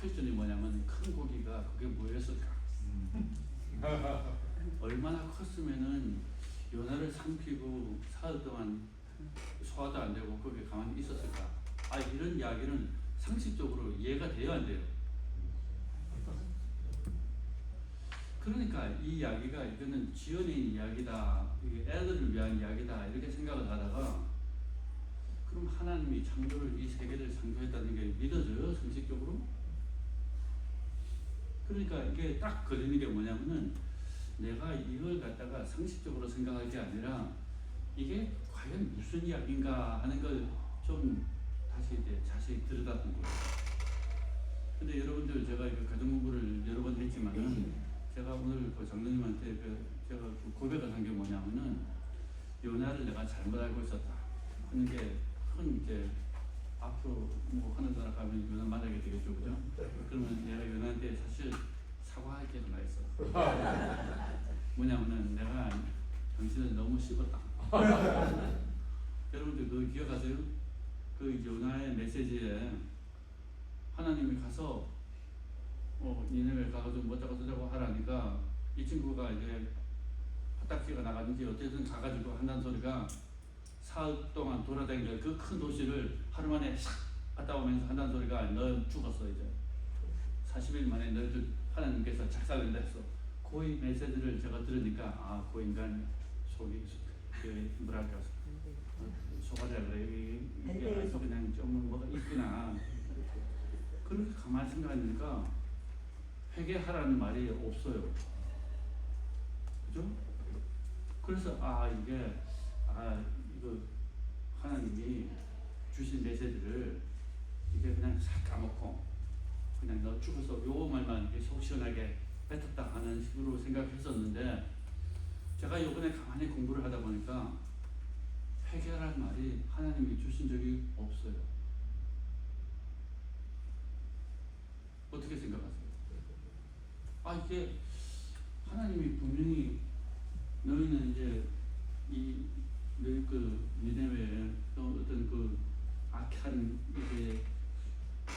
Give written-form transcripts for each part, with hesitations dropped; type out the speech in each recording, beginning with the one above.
퀘스천이 뭐냐면 큰 고기가 그게 뭐였을까? 얼마나 컸으면은 요나를 삼키고 사흘 동안 소화도 안 되고 거기에 가만히 있었을까? 이런 이야기는 상식적으로 이해가 돼야 안 돼요. 그러니까 이 이야기가 이거는 지어낸 이야기다, 이게 애들을 위한 이야기다 이렇게 생각을 하다가 그럼 하나님이 창조를 이 세계를 창조했다는 게 믿어져요 상식적으로? 그러니까 이게 딱 걸리는 게 뭐냐면은 내가 이걸 갖다가 상식적으로 생각할 게 아니라 이게 과연 무슨 이야기인가 하는 걸 좀 다시 이제 자세히 들여다본 거예요. 근데 여러분들 제가 이거 가정 공부를 여러 번 했지만은 제가 오늘 그 장로님한테 제가 그 고백을 한 게 뭐냐면은 요나를 내가 잘못 알고 있었다 하는 게 큰 이제 앞으로 뭐 하늘 나라 가면 요나 만나게 되겠죠, 그죠? 그러면 내가 요나한테 사실 사과할 게 하나 있어. 뭐냐면은 내가 당신을 너무 씹었다. 여러분들 그거 기억하세요? 그 요나의 메시지에 하나님이 가서 니네를 가가지고 뭐자고 저자고 하라니까 이 친구가 이제 화딱지가 나가든지 어쨌든 가가지고 한다는 소리가 사흘 동안 돌아다니는 그 큰 도시를 하루 만에 샥 갔다 오면서 한다는 소리가 너 죽었어 이제 40일 만에 너희들 하나님께서 작살낸다 했어. 그 메시지를 제가 들으니까 그 인간 속이 뭐랄까 속아자 그래 이게 아주 그냥 좀 뭐가 있구나. 그렇게 가만히 생각하니까 회개하라는 말이 없어요. 그죠? 그래서 이게 이거 하나님이 주신 메시지를 이게 그냥 싹 까먹고 그냥 너 죽어서 요 말만 이렇게 속 시원하게 뱉었다 하는 식으로 생각했었는데 제가 요번에 가만히 공부를 하다 보니까 회개라는 말이 하나님이 주신 적이 없어요. 어떻게 생각하세요? 이게 하나님이 분명히 너희는 이제 너희 그 니네웨에 또 어떤 그 악한 이게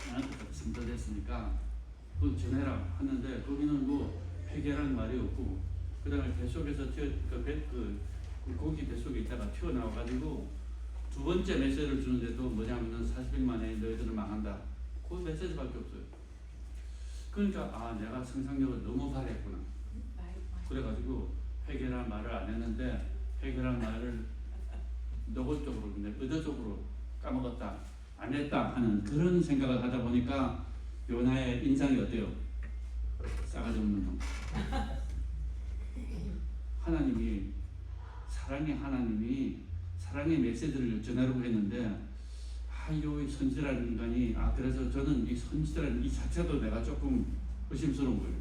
나한테 선포됐으니까 그 전해라 하는데 거기는 뭐 회개라는 말이 없고 그 다음에 뱃속에서 고기 뱃속에 있다가 튀어나와가지고 두 번째 메시지를 주는데도 뭐냐면은 40일 만에 너희들은 망한다. 그 메시지밖에 없어요. 그러니까 내가 상상력을 너무 발휘했구나. 그래가지고 회개라는 말을 안 했는데 회개라는 말을 노골적으로 근데 의도적으로 까먹었다 안 했다 하는 그런 생각을 하다 보니까 요나의 인상이 어때요? 싸가지 없는 놈. 하나님이 사랑의 메시지를 전하려고 했는데 이 선지라는 인간이 그래서 저는 이 선지라는 이 자체도 내가 조금 의심스러운 거예요.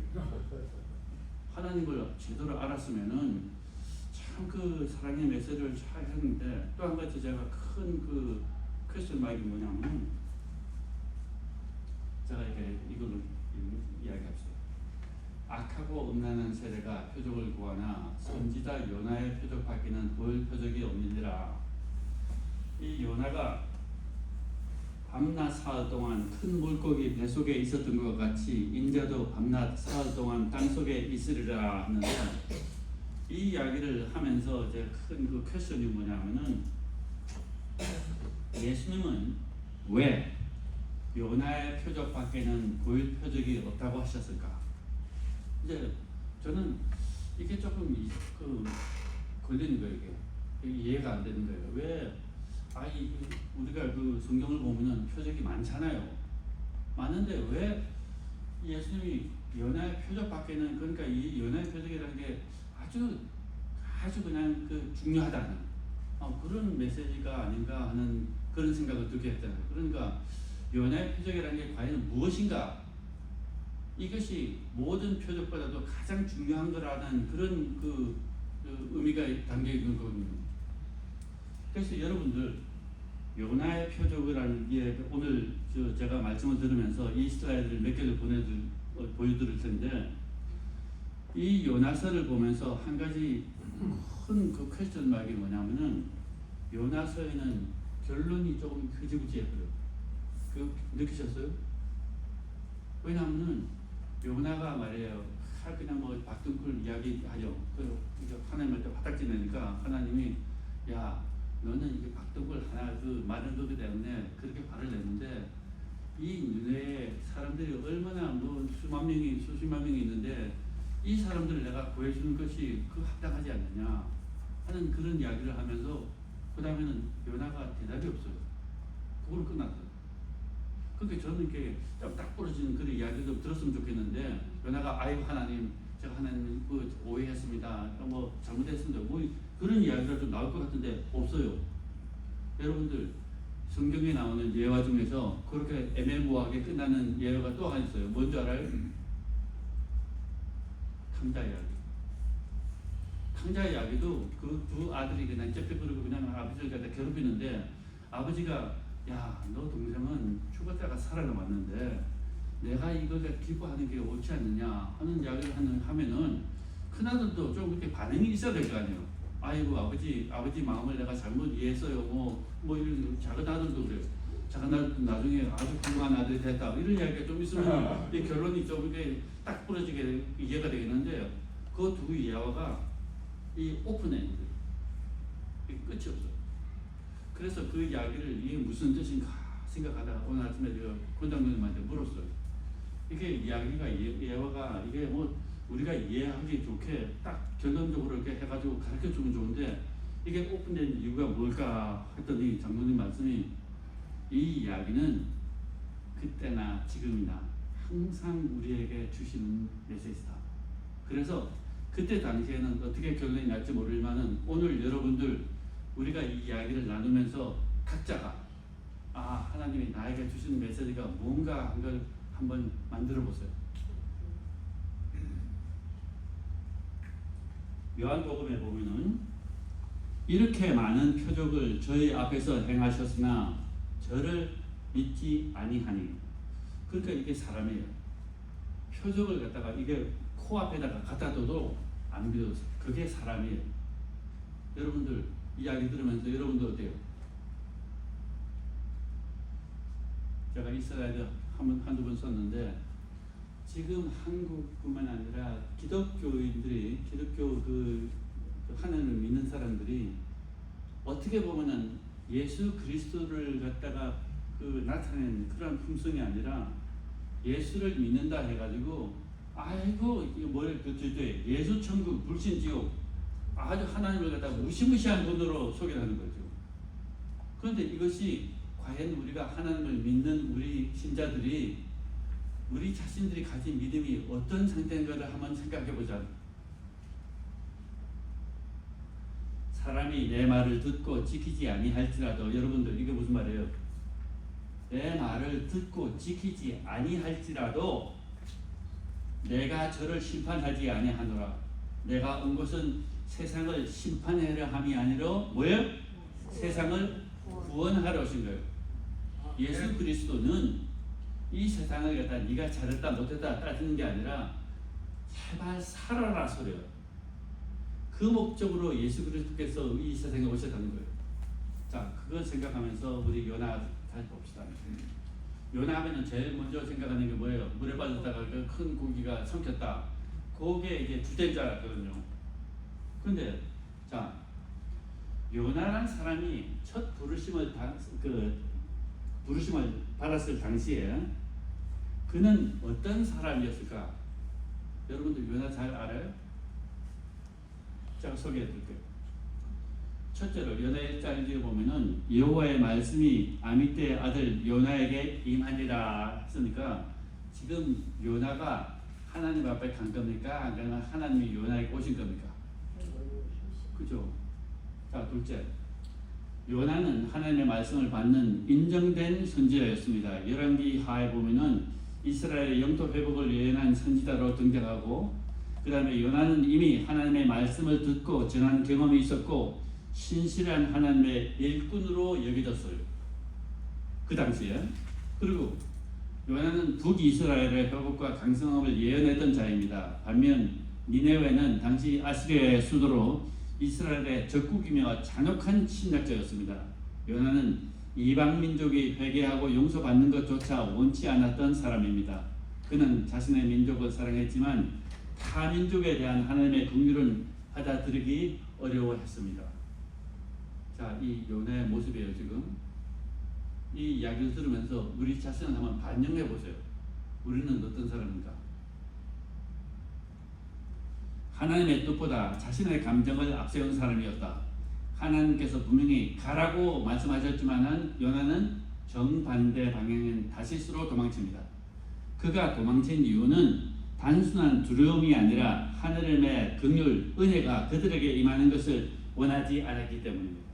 하나님을 제대로 알았으면은 참 그 사랑의 메시지를 잘 했는데 또 한 가지 제가 큰 그 퀘스천 마크가 뭐냐면 제가 이걸로 이야기합시다. 악하고 음란한 세대가 표적을 구하나 선지자 요나의 표적 밖에는 볼 표적이 없느니라. 이 요나가 밤낮 사흘 동안 큰 물고기 뱃속에 있었던 것 같이 인자도 밤낮 사흘 동안 땅속에 있으리라 하는데 이 이야기를 하면서 이제 큰 그 퀘스천이 뭐냐면은 예수님은 왜 요나의 표적 밖에는 보일 표적이 없다고 하셨을까? 이제 저는 이게 조금 걸리는 거예요. 이게 이해가 안 되는 거예요. 왜 우리가 그 성경을 보면은 표적이 많잖아요. 많은데 왜 예수님이 요나의 표적 밖에는 그러니까 이 요나의 표적이라는 게 아주 그냥 중요하다는 그런 메시지가 아닌가 하는 그런 생각을 들게 했잖아요. 그러니까 요나의 표적이라는 게 과연 무엇인가? 이것이 모든 표적보다도 가장 중요한 거라는 그런 그 의미가 담겨 있는 거거든요. 그래서 여러분들 요나의 표적이라는 게 오늘 제가 말씀을 들으면서 이 슬라이드를 몇 개를 보여드릴 텐데 이 요나서를 보면서 한 가지 큰 그 퀘스천 마크가 뭐냐면은 요나서에는 결론이 조금 흐지부지해요. 그 느끼셨어요? 왜냐하면은 요나가 말이에요. 그냥 뭐 박둥쿨 이야기하죠. 이제 하나님한테 바닥 지내니까 하나님이 야 너는 이게 박둥쿨 하나 그 많은 거기 때문에 그렇게 화를 냈는데 이 눈에 사람들이 얼마나 뭐 수만 명이 수십만 명이 있는데 이 사람들을 내가 구해주는 것이 그 합당하지 않느냐 하는 그런 이야기를 하면서 그 다음에는 요나가 대답이 없어요. 그걸로 끝났어요. 그러니까 저는 이렇게 딱 부러지는 그런 이야기도 들었으면 좋겠는데 요나가 아이고 하나님 제가 하나님 그 오해했습니다. 뭐 잘못했습니다. 뭐 그런 이야기가 좀 나올 것 같은데 없어요. 여러분들 성경에 나오는 예화 중에서 그렇게 애매모호하게 끝나는 예화가 또 하나 있어요. 뭔지 알아요? 탕자 이야기. 탕자 이야기도 그 두 아들이 그냥 cep해버리고 그냥 아버지를 갖다 괴롭히는데 아버지가 야, 너 동생은 죽었다가 살아남았는데 내가 이걸 기뻐하는 게 옳지 않느냐 하는 이야기를 하면은 큰아들도 좀 이렇게 반응이 있어야 될 거 아니에요. 아이고 아버지 마음을 내가 잘못 이해했어요. 뭐 이런 작은 아들도 그래요. 작은 아들도 나중에 아주 훌륭한 아들이 됐다 이런 이야기가 좀 있으면 이 결론이 좀 이렇게 딱 부러지게 이해가 되겠는데 그 두 이야기가 이 오픈엔드 끝이 없어요. 그래서 그 이야기를 이게 무슨 뜻인가 생각하다가 오늘 아침에 제가 권장님한테 물었어요. 이게 이야기가 예화가 이게 뭐 우리가 이해하기 좋게 딱 결론적으로 이렇게 해가지고 가르쳐 주면 좋은데 이게 오픈된 이유가 뭘까 했더니 장로님 말씀이 이 이야기는 그때나 지금이나 항상 우리에게 주시는 메시지다. 그래서 그때 당시에는 어떻게 결론이 날지 모르지만은 오늘 여러분들 우리가 이 이야기를 나누면서 각자가 하나님이 나에게 주시는 메시지가 뭔가 한 걸 한번 만들어 보세요. 요한복음에 보면은 이렇게 많은 표적을 저희 앞에서 행하셨으나 저를 믿지 아니하니. 그러니까 이게 사람이에요. 표적을 갖다가 이게 코앞에다가 갖다 둬도 안 믿어서 그게 사람이에요. 여러분들 이야기 들으면서 여러분도 어때요? 제가 이스라엘에 한두 번 썼는데 지금 한국뿐만 아니라 기독교인들이 기독교 그 하나님을 믿는 사람들이 어떻게 보면은 예수 그리스도를 갖다가 그 나타낸 그런 품성이 아니라 예수를 믿는다 해가지고 아이고 이거 뭐를 그주제 예수 천국 불신 지옥 아주 하나님을 갖다 무시무시한 분으로 소개하는 거죠. 그런데 이것이 과연 우리가 하나님을 믿는 우리 신자들이 우리 자신들이 가진 믿음이 어떤 상태인가를 한번 생각해 보자. 사람이 내 말을 듣고 지키지 아니할지라도 여러분들 이게 무슨 말이에요? 내 말을 듣고 지키지 아니할지라도 내가 저를 심판하지 아니하노라. 내가 온 것은 세상을 심판하려 함이 아니라 뭐예요? 세상을 구원하러 오신 거예요. 예수 그리스도는 이 세상을 갖다 네가 잘했다 못했다 따지는 게 아니라 제발 살아라 소리요. 그 목적으로 예수 그리스도께서 이 세상에 오셨다는 거예요. 자, 그걸 생각하면서 우리 요나 다시 봅시다. 요나 하면은 제일 먼저 생각하는 게 뭐예요? 물에 빠졌다가 그 큰 고기가 삼켰다. 그게 이제 주된 줄 알았거든요. 근데 자, 요나라는 사람이 첫 부르심을 받았을 당시에 그는 어떤 사람이었을까? 여러분들 요나 잘 알아요? 제가 소개해 드릴게요. 첫째로 요나 1장에 보면은 여호와의 말씀이 아미떼의 아들 요나에게 임하니라 했으니까 지금 요나가 하나님 앞에 간 겁니까? 아니면 하나님이 요나에게 오신 겁니까? 그죠? 자, 둘째, 요나는 하나님의 말씀을 받는 인정된 선지자였습니다. 열왕기 하에 보면은 이스라엘의 영토 회복을 예언한 선지자로 등장하고, 그 다음에 요나는 이미 하나님의 말씀을 듣고 전한 경험이 있었고 신실한 하나님의 일꾼으로 여겨졌어요. 그 당시에. 그리고 요나는 북이스라엘의 회복과 강성함을 예언했던 자입니다. 반면 니네웨는 당시 아시리아의 수도로 이스라엘의 적국이며 잔혹한 침략자였습니다. 요나는 이방 민족이 회개하고 용서받는 것조차 원치 않았던 사람입니다. 그는 자신의 민족을 사랑했지만 타 민족에 대한 하나님의 긍휼은 받아들이기 어려워했습니다. 자, 이 요나의 모습이에요. 지금 이 이야기를 들으면서 우리 자신을 한번 반영해 보세요. 우리는 어떤 사람인가? 하나님의 뜻보다 자신의 감정을 앞세운 사람이었다. 하나님께서 분명히 가라고 말씀하셨지만은 요나는 정반대 방향인 다시스로 도망칩니다. 그가 도망친 이유는 단순한 두려움이 아니라 하늘의 긍휼, 은혜가 그들에게 임하는 것을 원하지 않았기 때문입니다.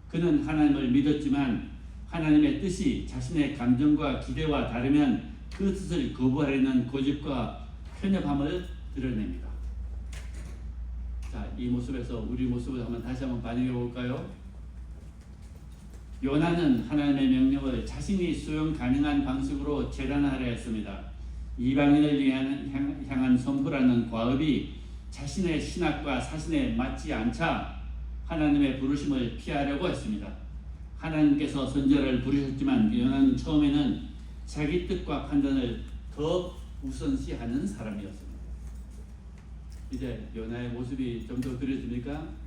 그는 하나님을 믿었지만 하나님의 뜻이 자신의 감정과 기대와 다르면 그 뜻을 거부하려는 고집과 편협함을 드러냅니다. 자, 이 모습에서 우리 모습을 다시 한번 반영해 볼까요? 요나는 하나님의 명령을 자신이 수용 가능한 방식으로 재단하려 했습니다. 이방인을 향한 선포라는 과업이 자신의 신학과 사신에 맞지 않자 하나님의 부르심을 피하려고 했습니다. 하나님께서 선지자를 부르셨지만 요나는 처음에는 자기 뜻과 판단을 더 우선시하는 사람이었습니다. 이제 요나의 모습이 좀 더 그려집니까?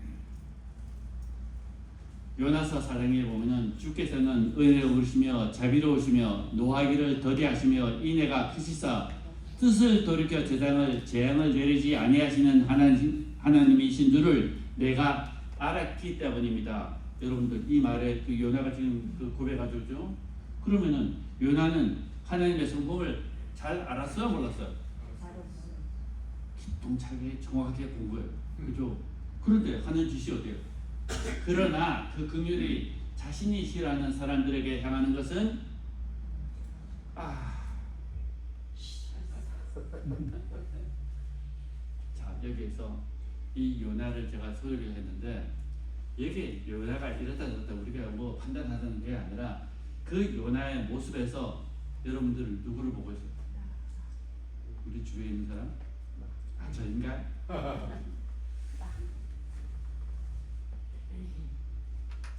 요나서 4장에 보면은 주께서는 은혜로우시며 자비로우시며 노하기를 더디하시며 인애가 크시사 뜻을 돌이켜 재앙을 내리지 아니하시는 하나님이신 줄을 내가 알았기 때문입니다. 여러분들 이 말에 그 요나가 지금 그 고백하죠. 그러면은 요나는 하나님의 성품을 잘 알았어요, 몰랐어요? 기똥차게 정확하게 공부해요. 그죠? 그런데 하는 짓이 어때요? 그러나 그 긍휼이 자신이 싫어하는 사람들에게 향하는 것은 자, 여기에서 이 요나를 제가 소개를 했는데 이게 요나가 이렇다 저렇다 우리가 뭐 판단하는 게 아니라 그 요나의 모습에서 여러분들 누구를 보고 있어요? 우리 주위에 있는 사람? 저인가?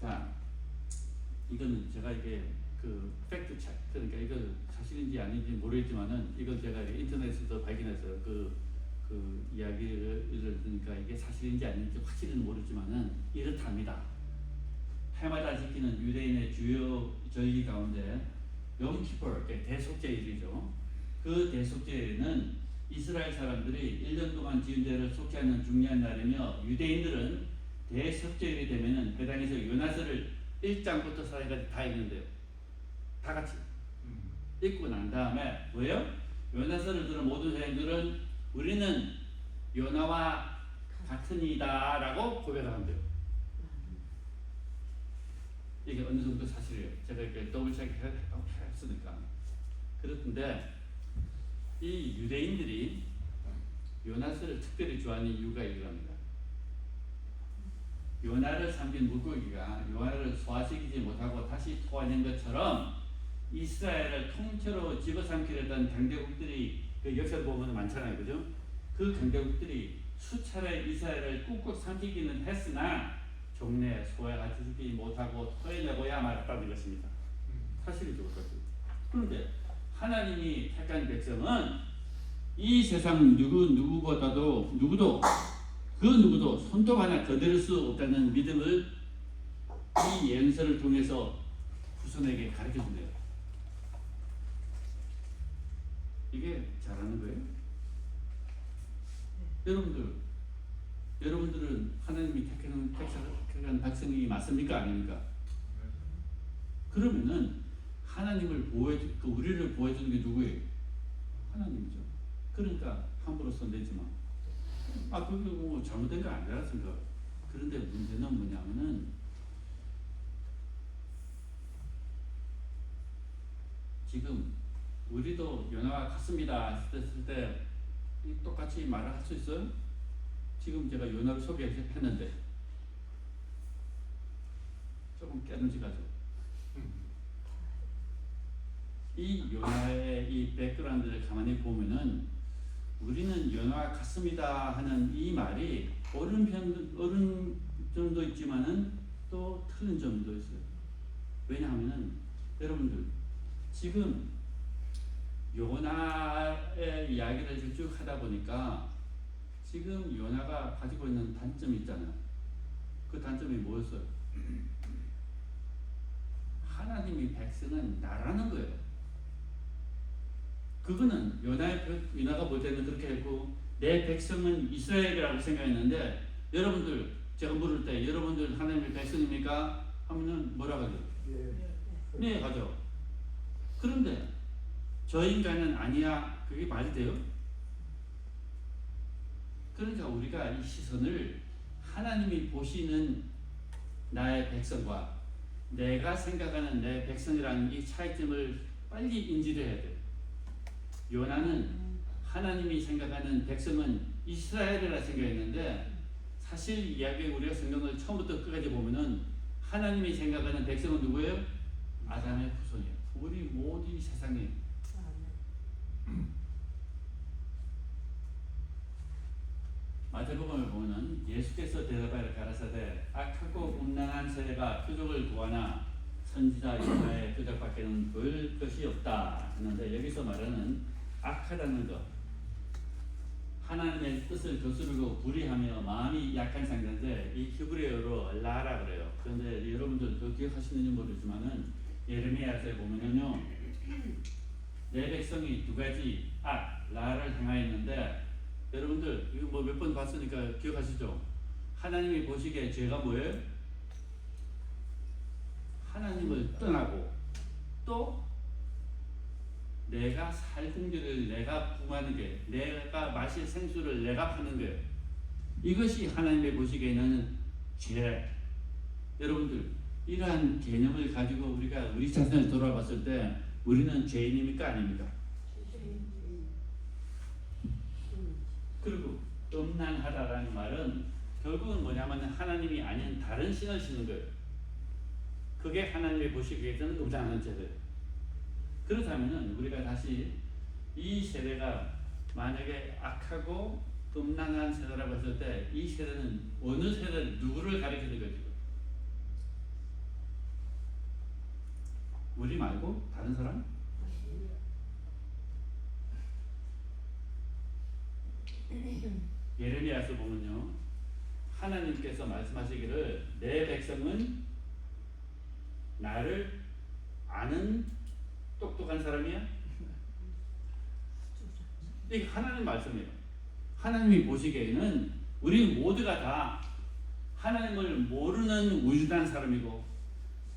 자, 이거는 제가 이게 그 팩트 체크, 그러니까 이거 사실인지 아닌지 모르겠지만은 이건 제가 인터넷에서 발견했어요. 그 이야기를 들으니까 이게 사실인지 아닌지 확실히는 모르지만은 이렇답니다. 해마다 지키는 유대인의 주요 절기 가운데 염키퍼, 대속죄일이죠. 그 대속죄일은 이스라엘 사람들이 1년 동안 지은 죄를 속죄하는 중요한 날이며 유대인들은 대속죄일이 되면은 그 당에서 요나서를 1장부터 4장까지 다 읽는데요. 다 같이 읽고 난 다음에 뭐예요? 요나서를 들은 모든 사람들은 우리는 요나와 같은 이다 라고 고백을 한대요. 이게 어느 정도 사실이에요. 제가 이렇게 더블 체크 했으니까. 그렇던데 이 유대인들이 요나서를 특별히 좋아하는 이유가 이겁니다. 요나를 삼킨 물고기가 요나를 소화시키지 못하고 다시 토하는 것처럼 이스라엘을 통째로 집어삼키려던 강대국들이 그 역사를 보면 많잖아요, 그죠? 그 강대국들이 수차례 이스라엘을 꾹꾹 삼키기는 했으나 종래 소화시키지 못하고 토해내고야 말았다는 것입니다. 사실이죠, 그것도. 그런데 하나님이 택한 백성은 이 세상 누구도 손톱 하나 거들 수 없다는 믿음을 이 예언서를 통해서 후손에게 가르쳐 준대요. 이게 잘하는 거예요. 여러분들은 하나님이 택한 백성이 맞습니까? 아닙니까? 그러면은 하나님을 우리를 보호해주는 게 누구예요? 하나님이죠. 그러니까 함부로 손대지 마. 그게 뭐 잘못된 거 아니라 생각. 그런데 문제는 뭐냐면은 지금 우리도 요나와 같습니다 했을 때 똑같이 말을 할 수 있어요? 지금 제가 요나를 소개했는데 조금 깨름직하죠. 이 요나의 이 백그라운드를 가만히 보면은 우리는 요나와 같습니다 하는 이 말이 옳은 점도 있지만은 또 틀린 점도 있어요. 왜냐하면은 여러분들 지금 요나의 이야기를 쭉 하다 보니까 지금 요나가 가지고 있는 단점이 있잖아요. 그 단점이 뭐였어요? 하나님이 백성은 나라는 거예요. 그거는 요나가 볼 때는 그렇게 했고, 내 백성은 이스라엘이라고 생각했는데, 여러분들 제가 물을 때 여러분들 하나님의 백성입니까? 하면은 뭐라고 하죠? 네, 가죠. 그런데 저 인간은 아니야. 그게 말이 돼요? 그러니까 우리가 이 시선을 하나님이 보시는 나의 백성과 내가 생각하는 내 백성이라는 이 차이점을 빨리 인지를 해야 돼. 요나는 하나님이 생각하는 백성은 이스라엘이라 생각했는데, 사실 이야기 우리가 성경을 처음부터 끝까지 보면은 하나님이 생각하는 백성은 누구예요? 아담의 후손이에요. 우리 모두 이 세상에. 마태복음을 보면은 예수께서 대답하여 가라사대 악하고 음란한 세대가 표적을 구하나 선지자 요나의 표적밖에는 볼 것이 없다 하는데, 여기서 말하는 악하다는 것, 하나님의 뜻을 거스르고 불의하며 마음이 약한 상태인데, 이 히브리어로 라라 그래요. 그런데 여러분들 그 기억하시는지 모르지만은 예레미야서에 보면은요, 내 백성이 두 가지 라를 행하였는데, 여러분들 이거 뭐 몇 번 봤으니까 기억하시죠? 하나님이 보시기에 죄가 뭐예요? 하나님을 떠나고, 또 내가 살 공기를 내가 부하는 게, 내가 마실 생수를 내가 파는 거예요. 이것이 하나님의 보시기에는 죄. 여러분들 이러한 개념을 가지고 우리가 우리 자신을 돌아봤을 때 우리는 죄인입니까 아닙니까? 그리고 음란하다라는 말은 결국은 뭐냐면 하나님이 아닌 다른 신을 신는 거예요. 그게 하나님이 보시기에는 음란한 죄예요. 그렇다면은 우리가 다시 이 세대가 만약에 악하고 음란한 세대라고 했을 때, 이 세대는 어느 세대, 누구를 가리키는 거죠? 우리 말고 다른 사람? 예레미야서 보면요, 하나님께서 말씀하시기를 내 백성은 나를 아는 똑똑한 사람이야? 이게 하나님 말씀이에요. 하나님이 보시기에는 우리 모두가 다 하나님을 모르는 우유단 사람이고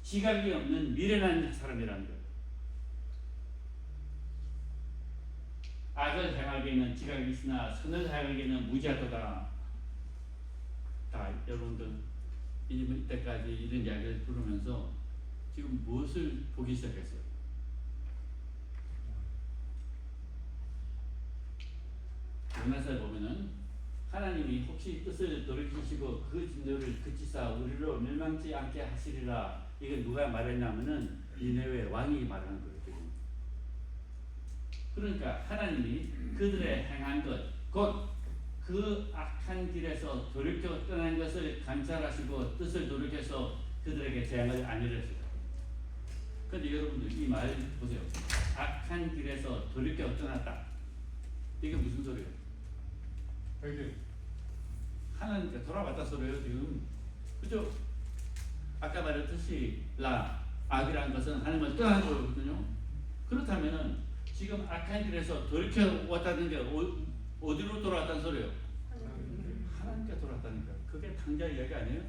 지각이 없는 미련한 사람이라는 거예요. 악을 행하기에는 지각이 있으나 선을 행하기에는 무지하도다. 다 여러분들 이때까지 이런 이야기를 들으면서 지금 무엇을 보기 시작했어요? 요나서에 보면은 하나님이 혹시 뜻을 돌이키시고 그 진노를 그치사 우리로 멸망치 않게 하시리라. 이게 누가 말했냐면은 니네웨 왕이 말하는 거예요. 그러니까 하나님이 그들의 행한 것, 곧 그 악한 길에서 돌이켜 떠난 것을 감찰하시고 뜻을 돌이켜서 그들에게 재앙을 안 이르셨어요. 그런데 여러분들 이 말 보세요. 악한 길에서 돌이켜 떠났다. 이게 무슨 소리예요? 하나님께 돌아왔다 소리예요 지금. 그죠? 아까 말했듯이 악이라는 것은 하나님을 떠난 거거든요. 그렇다면은 지금 악한 길에서 돌이켜 왔다는 게 어디로 돌아왔다는 소리예요? 하나님께 돌아왔다니까. 그게 당자 이야기 아니에요?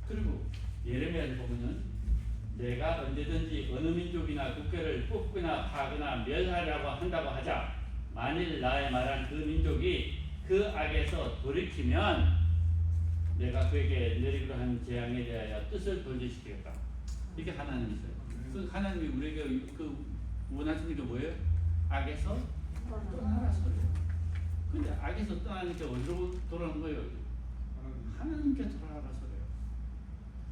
그리고 예레미야를 보면은 내가 언제든지 어느 민족이나 국가를 뽑거나 파거나 멸하려고 한다고 하자, 만일 나의 말한 그 민족이 그 악에서 돌이키면 내가 그에게 내리기로 한 재앙에 대하여 뜻을 돌리시키겠다. 이게 하나님이세요. 그 하나님이 우리에게 그 원하시는 게 뭐예요? 악에서 떠나라 소리예요. 근데 악에서 떠나니까 어디로 돌아오는 거예요? 하나님께 돌아가라 소리예요.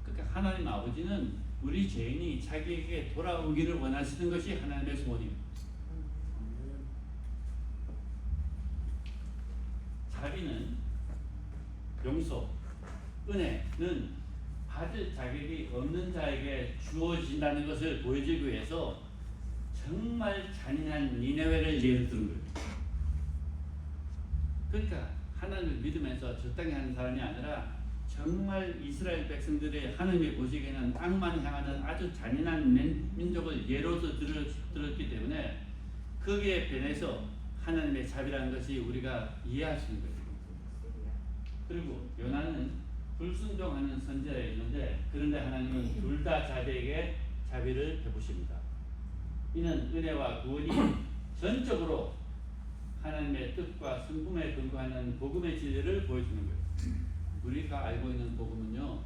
그러니까 하나님 아버지는 우리 죄인이 자기에게 돌아오기를 원하시는 것이 하나님의 소원이에요. 자비는, 용서, 은혜는 받을 자격이 없는 자에게 주어진다는 것을 보여주기 위해서 정말 잔인한 니네웨를 예를 든 거예요. 그러니까 하나님을 믿으면서 적당히 하는 사람이 아니라 정말 이스라엘 백성들의 하나님이 보시기에는 악만 향하는 아주 잔인한 민족을 예로서 들었기 때문에 거기에 변해서 하나님의 자비라는 것이 우리가 이해할 수 있는 거예요. 그리고 요나는 불순종하는 선지자였는데 그런데 하나님은 둘 다 자기에게 자비를 베푸십니다. 이는 은혜와 구원이 전적으로 하나님의 뜻과 성품에 근거하는 복음의 진리를 보여주는 거예요. 우리가 알고 있는 복음은요,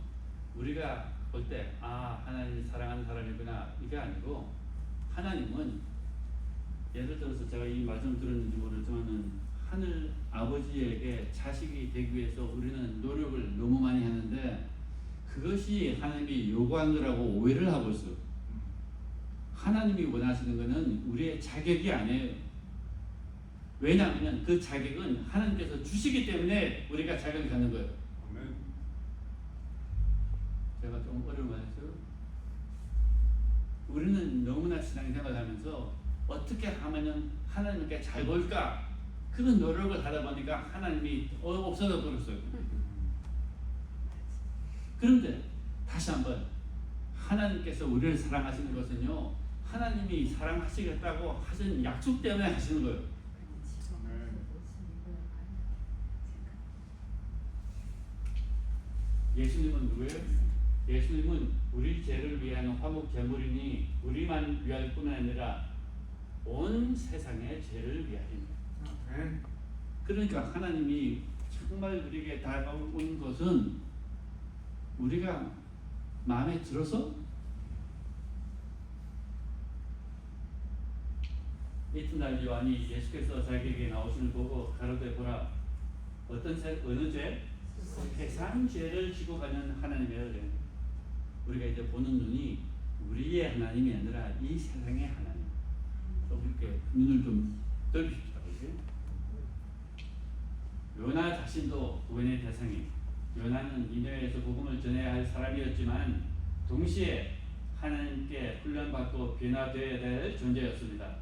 우리가 볼 때 하나님이 사랑하는 사람이구나 이게 아니고, 하나님은 예를 들어서 제가 이 말씀 들었는지 모르지만은 하늘 아버지에게 자식이 되기 위해서 우리는 노력을 너무 많이 하는데 그것이 하나님이 요구한 거라고 오해를 하고 있어요. 하나님이 원하시는 것은 우리의 자격이 아니에요. 왜냐하면 그 자격은 하나님께서 주시기 때문에 우리가 자격을 갖는 거예요. 제가 좀 어려운 말 했어요. 우리는 너무나 신앙생활을 하면서 어떻게 하면 하나님께 잘 볼까? 그런 노력을 하다 보니까 하나님이 없어져 버렸어요. 그런데 다시 한번 하나님께서 우리를 사랑하시는 것은요, 하나님이 사랑하시겠다고 하신 약속 때문에 하시는 거예요. 예수님은 누구예요? 예수님은 우리 죄를 위한 화목 제물이니 우리만 위할 뿐 아니라 온 세상의 죄를 위하리니. 그러니까 하나님이 정말 우리에게 다가온 것은 우리가 마음에 들어서 이튿날 요한이 예수께서 자기에게 나오시는 보고 가로되 보라, 어느 죄? 세상 죄를 지고 가는 하나님의 은혜. 우리가 이제 보는 눈이 우리의 하나님이 아니라 이 세상의 하나님. 좀 이렇게 눈을 좀 넓히십시다. 요나 자신도 구원의 대상이, 요나는 니네웨에서 복음을 전해야 할 사람이었지만 동시에 하나님께 훈련받고 변화되어야 될 존재였습니다.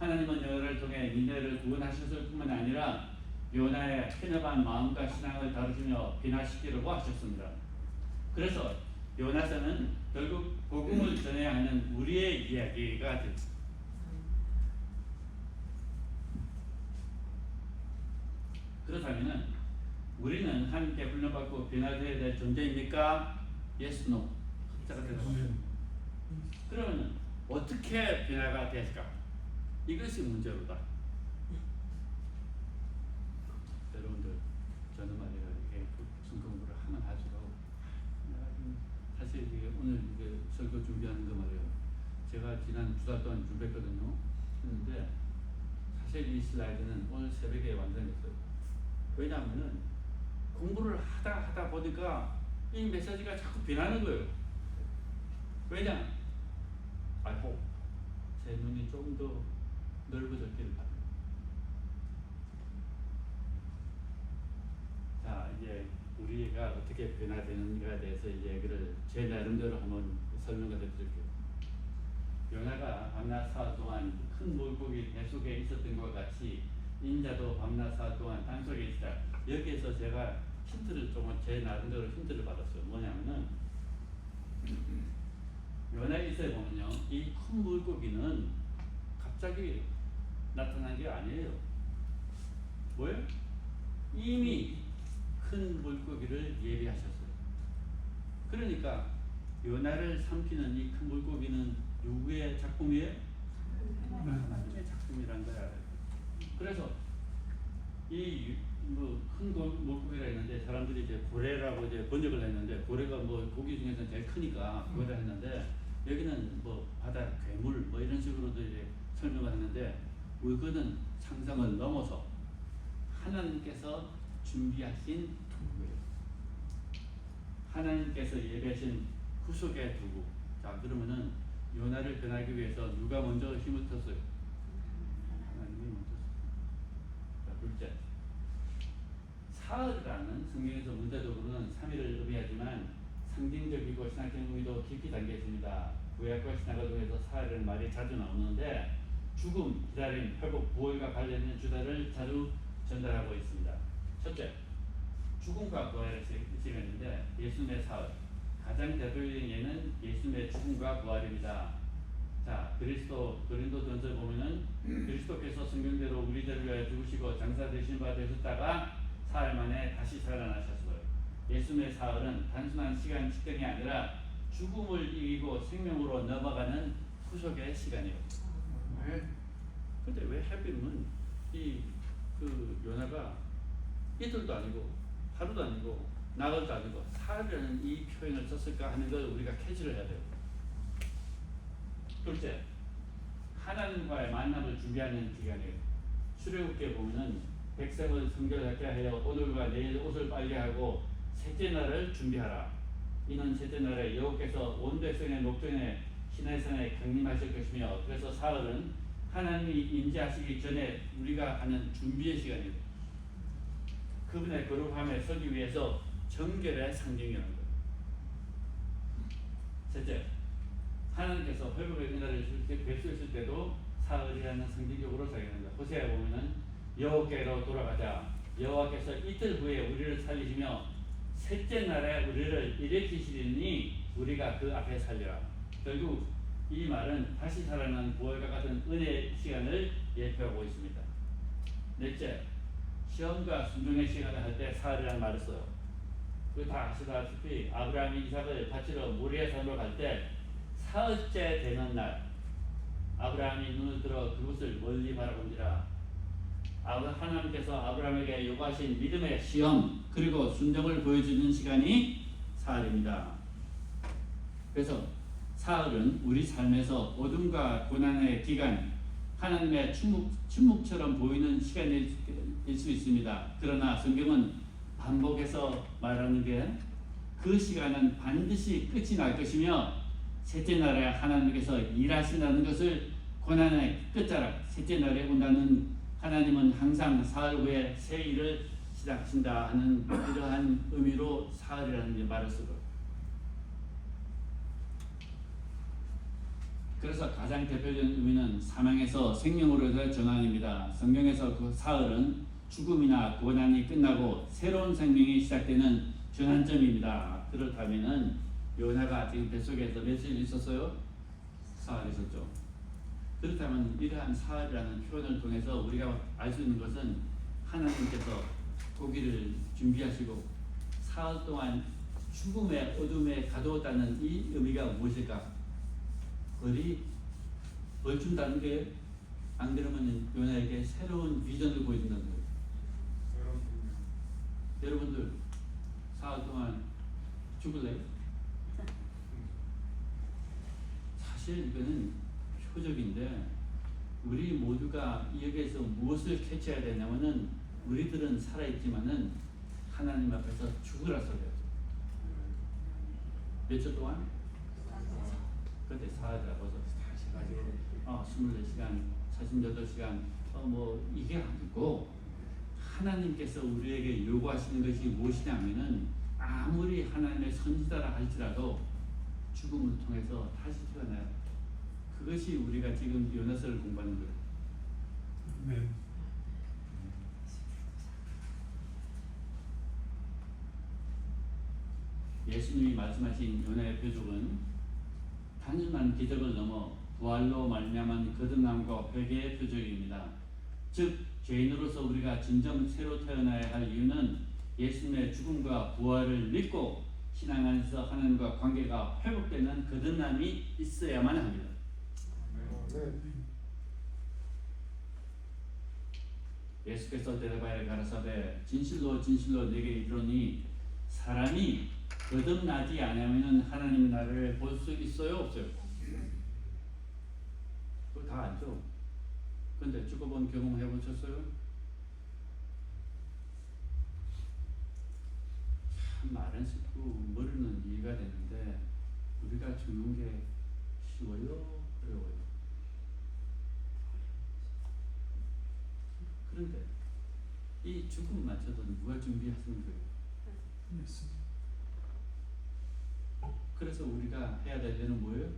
하나님은 요나를 통해 니네웨를 구원하셨을 뿐만 아니라 요나의 편협한 마음과 신앙을 다루시며 변화시키려고 하셨습니다. 그래서 요나서는 결국 복음을 전해야 하는 우리의 이야기가 됩니다. 그렇다면 우리는 하나님께 훈련받고 변화되어야 될 존재입니까? Yes, no. 그러면 어떻게 변화가 될까? 이것이 문제로다. 여러분들, 저는 말이에요, 이렇게 성경공부를 하면 할수록 사실 이게 오늘 이게 설교 준비하는 거 말이에요. 제가 지난 2달 동안 준비했거든요. 했는데 사실 이 슬라이드는 오늘 새벽에 완성했어요. 왜냐하면은 공부를 하다 보니까 이 메시지가 자꾸 변하는 거예요. 왜냐? I hope 제 눈이 조금 더 넓어졌기를 바랍니다. 자, 이제 우리가 어떻게 변화되는가에 대해서 얘기를 제 나름대로 한번 설명을 해드릴게요. 요나가 밤낮 사흘 동안 큰 물고기 배 속에 있었던 것 같이 인자도 밤낮 사흘 동안 땅 속에 있다. 여기에서 제가 힌트를 조금 제 나름대로 힌트를 받았어요. 뭐냐면은 요나에 있어요 보면요, 이 큰 물고기는 갑자기 나타난 게 아니에요. 뭐예요? 이미 큰 물고기를 예비하셨어요. 그러니까 요나를 삼키는 이 큰 물고기는 누구의 작품이에요? 하나님의 작품이란 거야. 그래서 이 큰 물고기라 했는데 사람들이 이제 고래라고 이제 번역을 했는데, 고래가 뭐 고기 중에서 제일 크니까 고래라 했는데 여기는 뭐 바다 괴물 뭐 이런 식으로도 이제 설명을 했는데, 그거는 상상을 넘어서 하나님께서 준비하신 도구예요. 하나님께서 예배하신 구속의 도구. 자, 그러면은 요나를 변하기 위해서 누가 먼저 힘을 썼어요? 하나님이 먼저 썼어요. 자, 둘째, 사흘이라는 성경에서 문자적으로는 3일을 의미하지만 상징적이고 신학적인 의미도 깊이 담겨 있습니다. 구약과 신약을 통해서 사흘이라는 말이 자주 나오는데 죽음, 기다림, 회복, 부활과 관련된 주제를 자주 전달하고 있습니다. 첫째, 죽음과 부활의 시간인데 예수님의 사흘. 가장 대표적인 예는 예수님의 죽음과 부활입니다. 자, 고린도전서 보면은 그리스도께서 성경대로 우리들을 위하여 죽으시고 장사 되신 바 되셨다가 사흘 만에 다시 살아나셨어요. 예수님의 사흘은 단순한 시간 측정이 아니라 죽음을 이기고 생명으로 넘어가는 후속의 시간이에요. 근데 왜 하필이면 그 요나가 이틀도 아니고 하루도 아니고 나흘도 아니고 사흘이라는 이 표현을 썼을까 하는 걸 우리가 캐치를 해야 돼요. 둘째, 하나님과의 만남을 준비하는 기간이에요. 출애굽기에 보면은 백성을 성결하게 하여 오늘과 내일 옷을 빨래하고 셋째 날을 준비하라. 이는 셋째 날에 여호와께서 온 백성의 목전에 시내산에 강림하실 것이며, 그래서 사흘은 하나님이 임재하시기 전에 우리가 하는 준비의 시간이에요. 그분의 거룩함에 서기 위해서 정결의 상징이라는 거예요. 셋째, 하나님께서 회복의 은혜를 베푸실 때도 사흘이라는 상징적으로 작용합니다. 호세아에 보면은 여호와께로 돌아가자. 여호와께서 이틀 후에 우리를 살리시며 셋째 날에 우리를 일으키시리니 우리가 그 앞에 살리라. 결국 이 말은 다시 살아나는 부활과 같은 은혜의 시간을 예표하고 있습니다. 넷째, 시험과 순종의 시간을 할 때 사흘이라는 말을 써요. 그 다 아시다시피 아브라함이 이삭을 바치러 모리아 산으로 갈 때 사흘째 되는 날 아브라함이 눈을 들어 그곳을 멀리 바라본지라. 하나님께서 아브라함에게 요구하신 믿음의 시험 그리고 순종을 보여주는 시간이 사흘입니다. 그래서 사흘은 우리 삶에서 어둠과 고난의 기간, 하나님의 침묵처럼 보이는 시간일 수 있습니다. 그러나 성경은 반복해서 말하는 게 그 시간은 반드시 끝이 날 것이며 셋째 날에 하나님께서 일하신다는 것을, 고난의 끝자락 셋째 날에 온다는 하나님은 항상 사흘 후에 새 일을 시작하신다 하는 이러한 의미로 사흘이라는 말을 쓰고, 그래서 가장 대표적인 의미는 사망에서 생명으로의 전환입니다. 성경에서 그 사흘은 죽음이나 고난이 끝나고 새로운 생명이 시작되는 전환점입니다. 그렇다면은 요나가 지금 뱃속에서 며칠 있었어요? 사흘 있었죠. 그렇다면 이러한 사흘이라는 표현을 통해서 우리가 알 수 있는 것은 하나님께서 고기를 준비하시고 사흘 동안 죽음의 어둠에 가두었다는 이 의미가 무엇일까? 벌 준다는 게 안 그러면 요나에게 새로운 비전을 보여준다는 거예요. 여러분들 사흘 동안 죽을래요? 사실 이거는 표적인데 우리 모두가 여기에서 무엇을 캐치해야 되냐면은 우리들은 살아있지만은 하나님 앞에서 죽으라서 그래요. 며칠 동안? 그때 사흘이라고 해서 24시간, 48시간 이게 아니고 하나님께서 우리에게 요구하시는 것이 무엇이냐면은 아무리 하나님의 선지자라 할지라도 죽음을 통해서 다시 태어나요. 그것이 우리가 지금 요나서를 공부하는 거예요. 네. 예수님이 말씀하신 요나의 표적은 단순한 기적을 넘어 부활로 말미암은 거듭남과 회개의 표적입니다. 즉 죄인으로서 우리가 진정 새로 태어나야 할 이유는 예수님의 죽음과 부활을 믿고 신앙 안에서 하나님과 관계가 회복되는 거듭남이 있어야만 합니다. 예수께서 대답하여 가라사대 진실로 진실로 내게 이르노니 사람이 거듭나지 않으면 하나님 나라를 볼 수 있어요 없어요? 그거 다 알죠? 근데 죽어본 경험 해보셨어요? 참 말은 쉽고 머리는 이해가 되는데 우리가 죽는 게 쉬워요? 어려워요? 그런데 이 죽음마저도 누가 준비하시는 거예요? 그래서 우리가 해야 될 일은 뭐예요?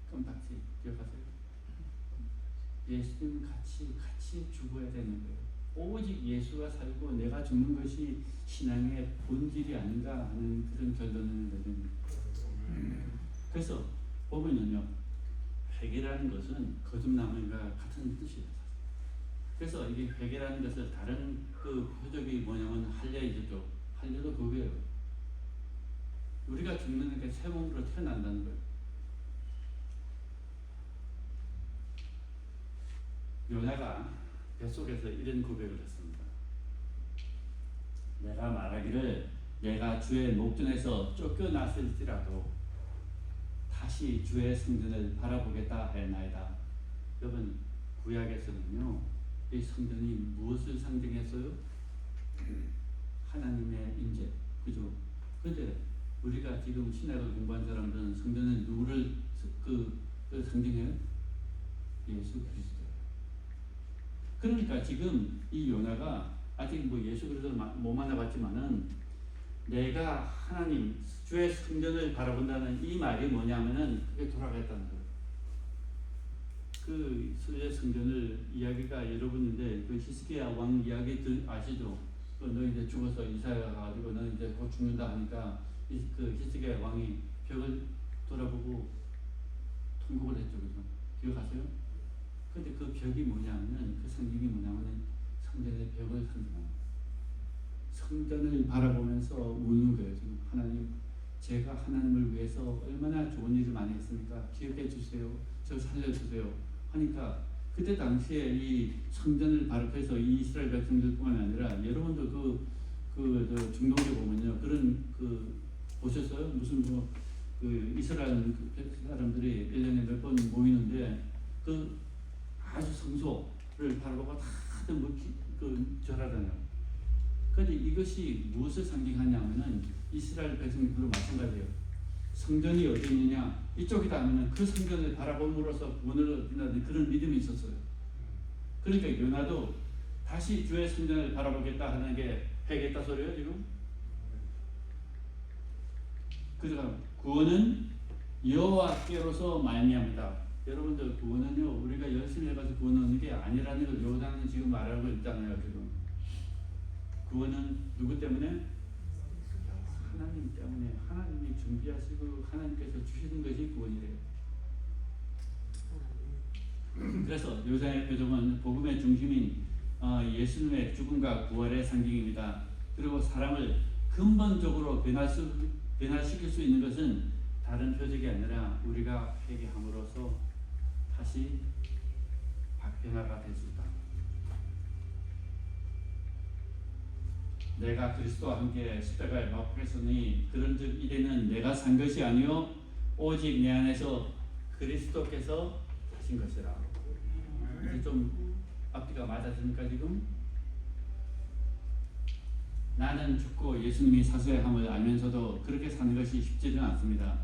껌딱지 기억하세요? 예수님 같이 죽어야 되는 거예요. 오직 예수가 살고 내가 죽는 것이 신앙의 본질이 아닌가 하는 그런 결론을 내립니다. 그래서 보면요, 회개라는 것은 거듭남과 같은 뜻이에요. 그래서 이게 회개라는 것을 다른 그 표적이 뭐냐면 할례이죠. 할례도 그거예요. 우리가 죽는 게 새 몸으로 태어난다는 거예요. 요나가 뱃속에서 이런 고백을 했습니다. 내가 말하기를 내가 주의 목전에서 쫓겨났을지라도 다시 주의 성전을 바라보겠다 하였나이다. 여러분, 구약에서는요, 이 성전이 무엇을 상징했어요? 하나님의 임재, 그죠? 그런데 우리가 지금 신약을 공부한 사람들은 성전은 누구를 상징해요? 예수 그리스도. 그러니까 지금 이 요나가 아직 뭐 예수 그리스도를 못 만나봤지만은 내가 하나님 주의 성전을 바라본다는 이 말이 뭐냐면은 그게 돌아가겠다는 거예요. 그 주의 성전을 이야기가 여러분인데 그 히스기야 왕 이야기 아시죠? 그 너 이제 죽어서 이사야 가지고 너 이제 곧 죽는다 하니까 그 히스기야 왕이 벽을 돌아보고 통곡을 했죠, 그죠? 기억하세요? 근데 그 벽이 뭐냐면은 그 성경이 뭐냐면은 성전의 벽을 상징합니다. 성전을 바라보면서 우는 거예요. 지금 하나님, 제가 하나님을 위해서 얼마나 좋은 일을 많이 했습니까? 기억해 주세요. 저 살려주세요. 하니까 그때 당시에 이 성전을 바라보면서 이 이스라엘 백성들뿐만 아니라 여러분도 그 중동에 보면요 그런 보셨어요? 무슨 그 이스라엘 사람들이 1년에 몇 번 모이는데 그 아주 성소를 바라보고 다들 절하잖아요. 그런데 이것이 무엇을 상징하냐면은 이스라엘 백성들도 마찬가지예요. 성전이 어디 있느냐? 이쪽이다 하면은 그 성전을 바라봄으로써 구원을 얻는다는 그런 믿음이 있었어요. 그러니까 요나도 다시 주의 성전을 바라보겠다 하는 게 회개했다 소리예요, 지금? 그러니까 구원은 여호와께로서 말미암이다. 여러분들 구원은요 우리가 열심히 해가지고 구원 얻는 게 아니라는 걸 요나는 지금 말하고 있잖아요. 지금 구원은 누구 때문에? 하나님 때문에. 하나님이 준비하시고 하나님께서 주시는 것이 구원이래요. 그래서 요사의 표적은 복음의 중심인 예수님의 죽음과 부활의 상징입니다. 그리고 사람을 근본적으로 변화시킬 수 있는 것은 다른 표적이 아니라 우리가 회개함으로써 다시 변화가 될 수 있다. 내가 그리스도와 함께 십자가에 못 박혔으니 그런즉 이제는 내가 산 것이 아니요 오직 내 안에서 그리스도께서 사신 것이라. 좀 앞뒤가 맞아집니까 지금? 나는 죽고 예수님이 사소함을 알면서도 그렇게 사는 것이 쉽지는 않습니다.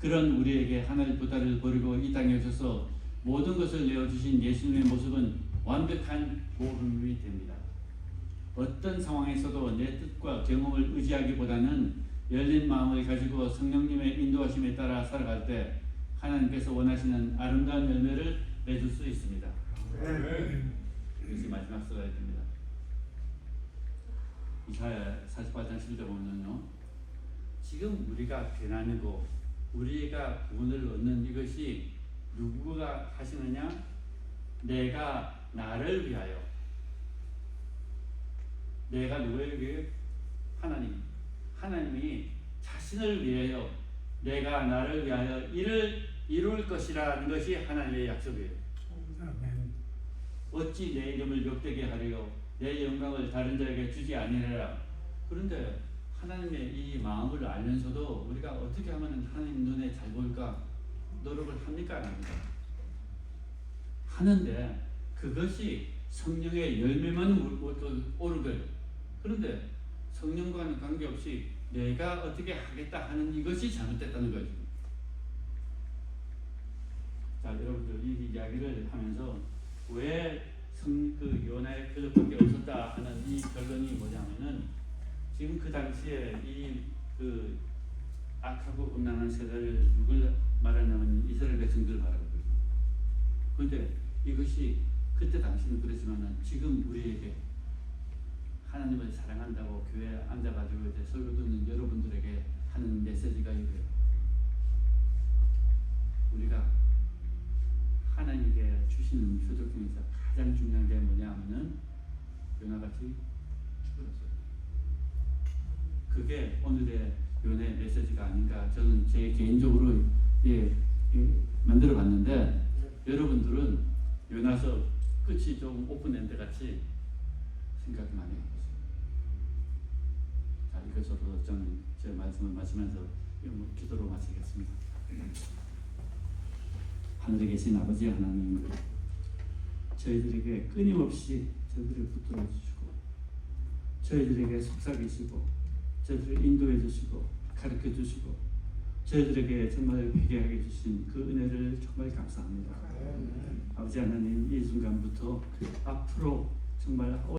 그런 우리에게 하늘 보다를 버리고 이 땅에 오셔서 모든 것을 내어주신 예수님의 모습은 완벽한 모범이 됩니다. 어떤 상황에서도 내 뜻과 경험을 의지하기보다는 열린 마음을 가지고 성령님의 인도하심에 따라 살아갈 때 하나님께서 원하시는 아름다운 열매를 맺을 수 있습니다. 이것이 마지막 슬라이드입니다. 이사야 48장 10절 보면요, 지금 우리가 변화되고 우리가 구원을 얻는 이것이 누구가 하시느냐? 내가 나를 위하여. 내가 누구를 위하여? 하나님이 자신을 위하여 내가 나를 위하여 이를 이룰 것이라는 것이 하나님의 약속이에요. 어찌 내 이름을 욕되게 하리요 내 영광을 다른 자에게 주지 아니하리라. 그런데 하나님의 이 마음을 알면서도 우리가 어떻게 하면 하나님 눈에 잘 보일까 노력을 합니까? 안 합니까? 하는데 그것이 성령의 열매만 오를 거예요. 그런데 성령과는 관계없이 내가 어떻게 하겠다 하는 이것이 잘못됐다는 거죠. 자, 여러분들 이 이야기를 하면서 왜 그 요나의 표적밖에 없었다 하는 이 결론이 뭐냐면은 지금 그 당시에 이 그 악하고 음란한 세대를 누굴 말하냐면 이스라엘 백성들을 말하거든요. 그런데 이것이 그때 당시는 그랬지만 지금 우리에게 하나님을 사랑한다고 교회에 앉아가지고 이제 설교 듣는 여러분들에게 하는 메시지가 이거예요. 우리가 하나님께 주시는 표적 중에서 가장 중요한 게 뭐냐 하면은 요나같이 죽었어요. 그게 오늘의 요네 메시지가 아닌가 저는 제 개인적으로 만들어 봤는데 여러분들은 요나서 끝이 좀 오픈엔드 같이 생각 많이 해보세요. 자, 이것으로 저는 제 말씀을 마치면서 기도로 마치겠습니다. 하늘에 계신 아버지 하나님, 저희들에게 끊임없이 저희들을 붙들어 주시고 저희들에게 속삭이시고 저희들을 인도해 주시고 가르쳐 주시고 저희들에게 정말 회개하게 주신 그 은혜를 정말 감사합니다. 아버지 하나님, 이 순간부터 앞으로 정말